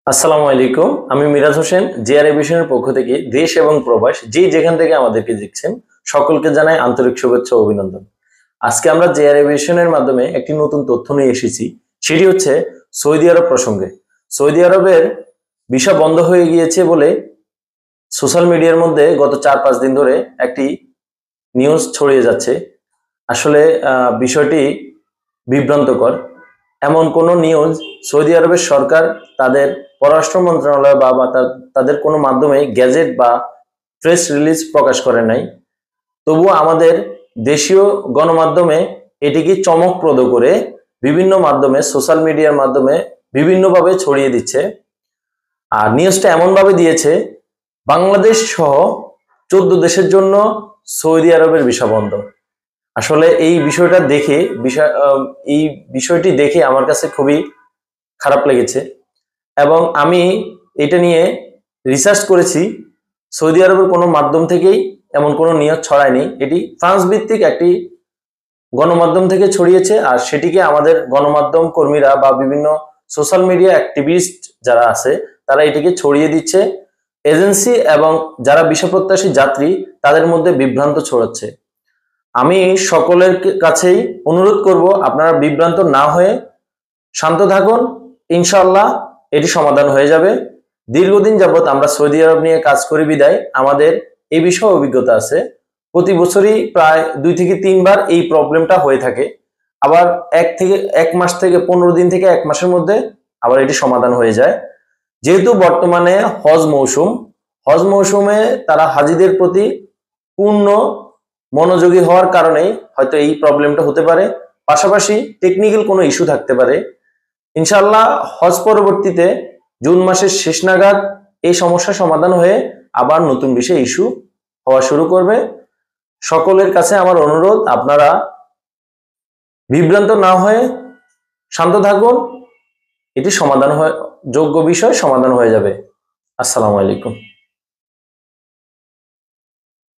আসসালামু আলাইকুম। আমি মিরাজ হোসেন, জিআর এভিয়েশনের পক্ষ থেকে দেশ এবং প্রবাস যেখান থেকে আমাদেরকে দেখছেন সকলকে জানাই আন্তরিক শুভেচ্ছা ও অভিনন্দন। আজকে আমরা জিআর এভিয়েশনের মাধ্যমে একটি নতুন তথ্য নিয়ে এসেছি। সেটি হচ্ছে সৌদি আরব প্রসঙ্গে। সৌদি আরবের ভিসা বন্ধ হয়ে গিয়েছে বলে সোশ্যাল মিডিয়ার মধ্যে গত 4-5 দিন ধরে একটি নিউজ ছড়িয়ে যাচ্ছে। আসলে বিষয়টি বিভ্রান্তকর। এমন কোনো নিউজ সৌদি আরবের সরকার তাদের পররাষ্ট্র মন্ত্রণালয় বা তাদের কোনো মাধ্যমে গ্যাজেট বা প্রেস রিলিজ প্রকাশ করে নাই। তবুও আমাদের দেশীয় গণমাধ্যমে এটিকে চমকপ্রদ করে বিভিন্ন মাধ্যমে সোশ্যাল মিডিয়ার মাধ্যমে বিভিন্নভাবে ছড়িয়ে দিচ্ছে। আর নিউজটা এমনভাবে দিয়েছে বাংলাদেশ সহ 14 দেশের জন্য সৌদি আরবের ভিসা বন্ধ। আসলে এই বিষয়টি দেখে আমার কাছে খুবই খারাপ লেগেছে এবং আমি এটা নিয়ে রিসার্চ করেছি। সৌদি আরবের কোনো মাধ্যম থেকেই এমন কোনো নিউজ ছড়ায়নি। এটি ফ্রান্স ভিত্তিক একটি গণমাধ্যম থেকে ছড়িয়েছে, আর সেটিকে আমাদের গণমাধ্যম কর্মীরা বা বিভিন্ন সোশ্যাল মিডিয়া অ্যাক্টিভিস্ট যারা আছে তারা এটিকে ছড়িয়ে দিচ্ছে। এজেন্সি এবং যারা ভিসা প্রত্যাশী যাত্রী তাদের মধ্যে বিভ্রান্ত ছড়াচ্ছে। আমি সকলের কাছেই অনুরোধ করব, আপনারা বিভ্রান্ত না হয়ে শান্ত থাকুন। ইনশাআল্লাহ এটি সমাধান হয়ে যাবে। দীর্ঘদিন যাবৎ আমরা সৌদি আরব নিয়ে কাজ করি বিদায় আমাদের এই বিষয়ে অভিজ্ঞতা আছে। প্রতি বছরই প্রায় 2 থেকে 3 বার এই প্রবলেমটা হয়ে থাকে। আবার 1 মাস থেকে 15 দিন থেকে 1 মাসের মধ্যে আবার এটি সমাধান হয়ে যায়। যেহেতু বর্তমানে হজ মৌসুমে তারা হাজিদের প্রতি পূর্ণ মনোযোগী হওয়ার কারণেই হয়তো এই প্রবলেমটা হতে পারে। পাশাপাশি টেকনিক্যাল কোনো ইস্যু থাকতে পারে। ইনশাআল্লাহ হজ পরবর্তীতে জুন মাসের শেষ নাগাদ এই সমস্যার সমাধান হয়ে আবার নতুন বিষয় ইস্যু হওয়া শুরু করবে। সকলের কাছে আমার অনুরোধ, আপনারা বিভ্রান্ত না হয়ে শান্ত থাকুন। এটি যোগ্য বিষয় সমাধান হয়ে যাবে। আসসালামু আলাইকুম।